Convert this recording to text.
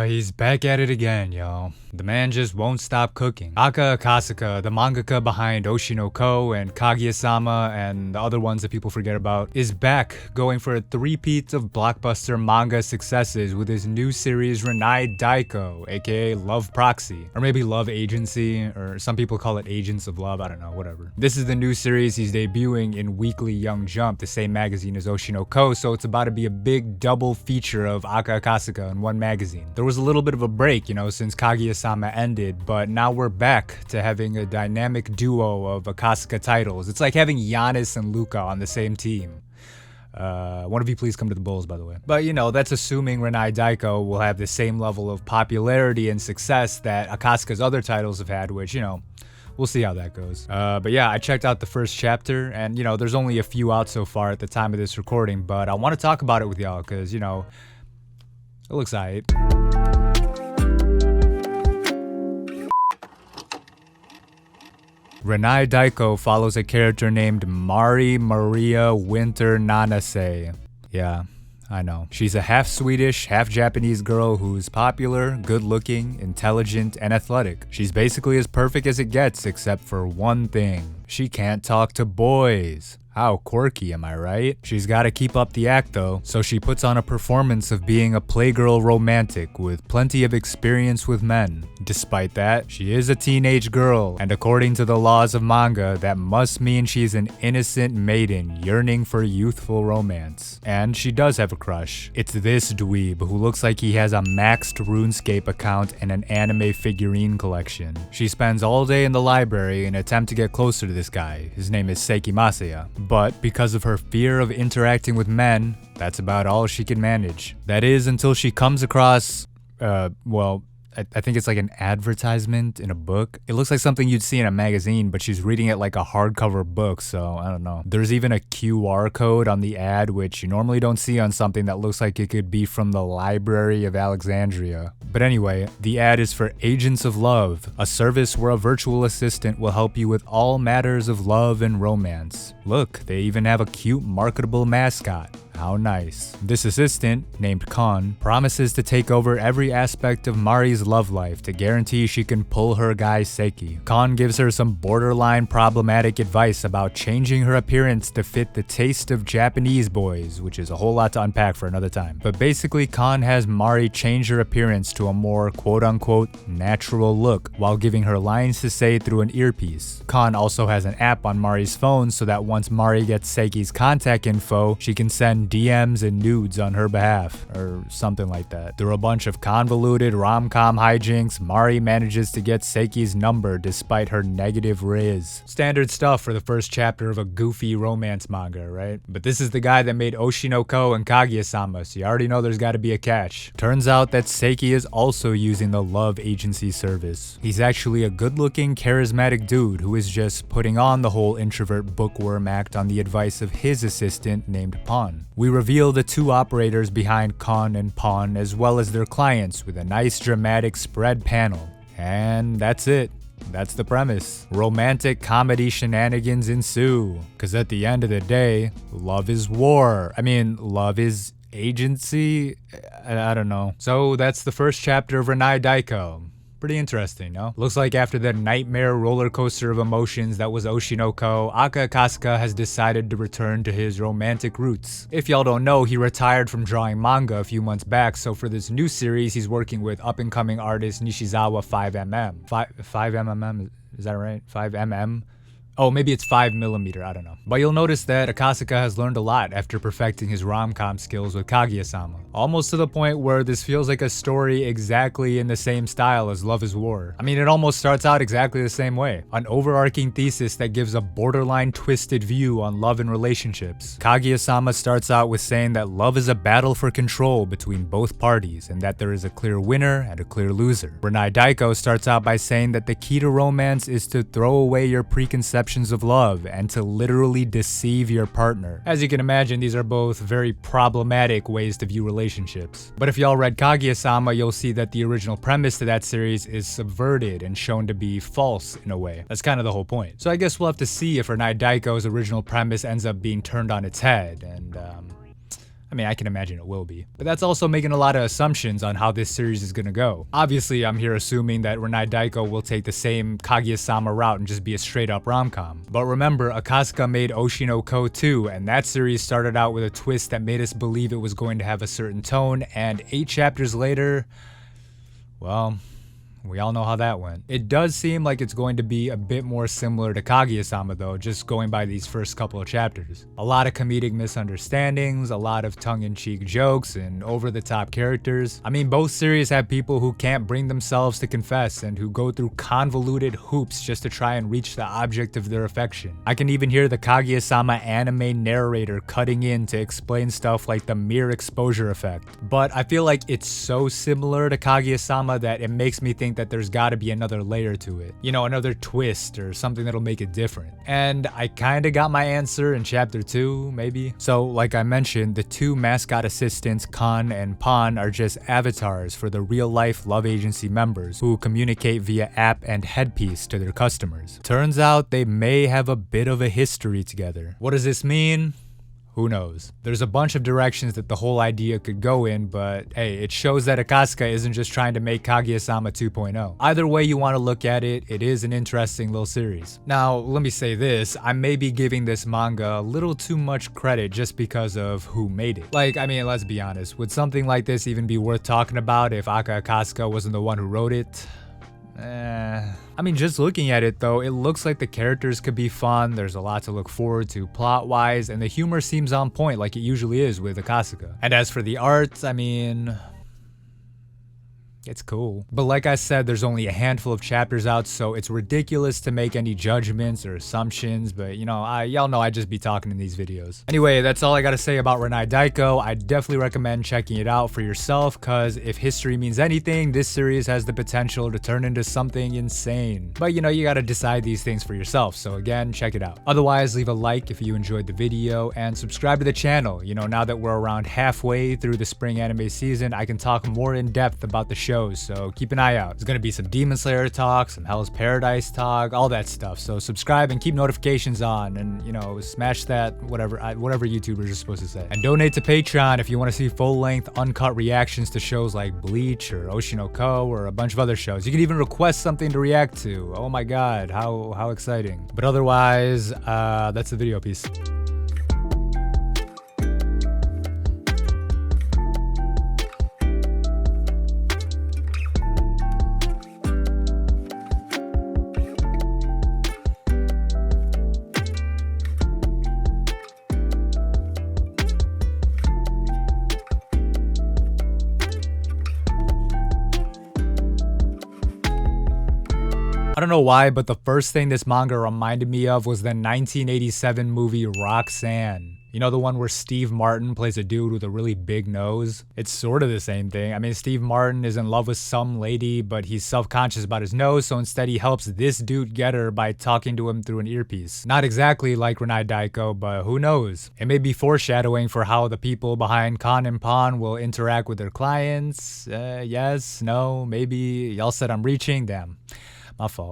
He's back at it again, yo. The man just won't stop cooking. Aka Akasaka, the mangaka behind Oshinoko and Kaguya-Sama and the other ones that people forget about, is back going for a three-peat of blockbuster manga successes with his new series Renai Daikou, aka Love Proxy. Or maybe Love Agency, or some people call it Agents of Love, I don't know, whatever. This is the new series he's debuting in Weekly Young Jump, the same magazine as Oshinoko, so it's about to be a big double feature of Aka Akasaka in one magazine. There was a little bit of a break, since Kaguya-Sama ended, but now we're back to having a dynamic duo of Akasaka titles. It's like having Giannis and Luka on the same team. One of you please come to the Bulls, by the way. But that's assuming Renai Daikou will have the same level of popularity and success that Akasaka's other titles have had, which, we'll see how that goes. But yeah, I checked out the first chapter, and there's only a few out so far at the time of this recording, but I want to talk about it with y'all, because, it looks aight. Renai Daikou follows a character named Mari Maria Winter Nanase. Yeah, I know. She's a half Swedish, half Japanese girl who's popular, good-looking, intelligent, and athletic. She's basically as perfect as it gets, except for one thing. She can't talk to boys. How quirky, am I right? She's gotta keep up the act though, so she puts on a performance of being a playgirl romantic with plenty of experience with men. Despite that, she is a teenage girl, and according to the laws of manga, that must mean she's an innocent maiden yearning for youthful romance. And she does have a crush. It's this dweeb who looks like he has a maxed RuneScape account and an anime figurine collection. She spends all day in the library in an attempt to get closer to this guy. His name is Seiki Masaya. But because of her fear of interacting with men, that's about all she can manage. That is until she comes across, I think it's like an advertisement in a book. It looks like something you'd see in a magazine, but she's reading it like a hardcover book, so I don't know. There's even a QR code on the ad, which you normally don't see on something that looks like it could be from the Library of Alexandria. But anyway, the ad is for Agents of Love, a service where a virtual assistant will help you with all matters of love and romance. Look, they even have a cute marketable mascot. How nice. This assistant, named Kon, promises to take over every aspect of Mari's love life to guarantee she can pull her guy Seiki. Kon gives her some borderline problematic advice about changing her appearance to fit the taste of Japanese boys, which is a whole lot to unpack for another time. But basically, Kon has Mari change her appearance to a more quote-unquote natural look while giving her lines to say through an earpiece. Kon also has an app on Mari's phone so that once Mari gets Seiki's contact info, she can send DMs and nudes on her behalf, or something like that. Through a bunch of convoluted rom-com hijinks, Mari manages to get Seiki's number despite her negative riz. Standard stuff for the first chapter of a goofy romance manga, right? But this is the guy that made Oshinoko and Kaguya-Sama, so you already know there's gotta be a catch. Turns out that Seiki is also using the love agency service. He's actually a good-looking, charismatic dude who is just putting on the whole introvert bookworm act on the advice of his assistant named Pon. We reveal the two operators behind Kon and Pon as well as their clients with a nice dramatic spread panel. And that's it. That's the premise. Romantic comedy shenanigans ensue. Cause at the end of the day, love is war. Love is agency? I don't know. So that's the first chapter of Renai Daikou. Pretty interesting, no? Looks like after the nightmare roller coaster of emotions that was Oshinoko, Aka Akasaka has decided to return to his romantic roots. If y'all don't know, he retired from drawing manga a few months back, so for this new series, he's working with up-and-coming artist Nishizawa 5mm. 5mm, is that right? 5mm? Oh, maybe it's 5mm, I don't know. But you'll notice that Akasaka has learned a lot after perfecting his rom-com skills with Kaguya-Sama. Almost to the point where this feels like a story exactly in the same style as Love is War. It almost starts out exactly the same way. An overarching thesis that gives a borderline twisted view on love and relationships. Kaguya-Sama starts out with saying that love is a battle for control between both parties and that there is a clear winner and a clear loser. Renai Daikou starts out by saying that the key to romance is to throw away your preconceptions of love and to literally deceive your partner. As you can imagine, these are both very problematic ways to view relationships. But if y'all read Kaguya-Sama, you'll see that the original premise to that series is subverted and shown to be false in a way. That's kind of the whole point. So I guess we'll have to see if Renai Daikou's original premise ends up being turned on its head, and mean, I can imagine it will be. But that's also making a lot of assumptions on how this series is gonna go. Obviously, I'm here assuming that Renai Daikou will take the same Kaguya-Sama route and just be a straight up rom-com. But remember, Akasuka made Oshi no Ko too, and that series started out with a twist that made us believe it was going to have a certain tone, and 8 chapters later, well, we all know how that went. It does seem like it's going to be a bit more similar to Kaguya-Sama though, just going by these first couple of chapters. A lot of comedic misunderstandings, a lot of tongue-in-cheek jokes, and over-the-top characters. I mean, both series have people who can't bring themselves to confess and who go through convoluted hoops just to try and reach the object of their affection. I can even hear the Kaguya-Sama anime narrator cutting in to explain stuff like the mere exposure effect. But I feel like it's so similar to Kaguya-Sama that it makes me think that there's gotta be another layer to it. You know, another twist or something that'll make it different. And I kinda got my answer in chapter 2, maybe. So, like I mentioned, the 2 mascot assistants, Kan and Pan, are just avatars for the real-life love agency members who communicate via app and headpiece to their customers. Turns out they may have a bit of a history together. What does this mean? Who knows? There's a bunch of directions that the whole idea could go in, but hey, it shows that Akasuka isn't just trying to make Kaguya-Sama 2.0. Either way you want to look at it, it is an interesting little series. Now, let me say this, I may be giving this manga a little too much credit just because of who made it. Like, I mean, let's be honest, would something like this even be worth talking about if Aka Akasuka wasn't the one who wrote it? I mean, just looking at it though, it looks like the characters could be fun, there's a lot to look forward to plot-wise, and the humor seems on point like it usually is with Akasuka. And as for the art, I mean, it's cool. But like I said, there's only a handful of chapters out, so it's ridiculous to make any judgments or assumptions, but you know, y'all know I just be talking in these videos. Anyway, that's all I gotta say about Renai Daikou. I definitely recommend checking it out for yourself, cause if history means anything, this series has the potential to turn into something insane. But you know, you gotta decide these things for yourself, so again, check it out. Otherwise, leave a like if you enjoyed the video, and subscribe to the channel. You know, now that we're around halfway through the spring anime season, I can talk more in depth about the show. So keep an eye out. There's gonna be some Demon Slayer talk, some Hell's Paradise talk, all that stuff. So subscribe and keep notifications on, and you know, smash that whatever YouTubers are supposed to say. And donate to Patreon if you want to see full-length uncut reactions to shows like Bleach or Oshi no Ko or a bunch of other shows. You can even request something to react to. Oh my god, how exciting. But otherwise, that's the video. Peace. I don't know why, but the first thing this manga reminded me of was the 1987 movie Roxanne. You know, the one where Steve Martin plays a dude with a really big nose? It's sort of the same thing. I mean, Steve Martin is in love with some lady, but he's self-conscious about his nose, so instead he helps this dude get her by talking to him through an earpiece. Not exactly like Renai Daikou, but who knows? It may be foreshadowing for how the people behind Kan and Pan will interact with their clients. Yes, no, maybe. Y'all said I'm reaching? Damn, my fault.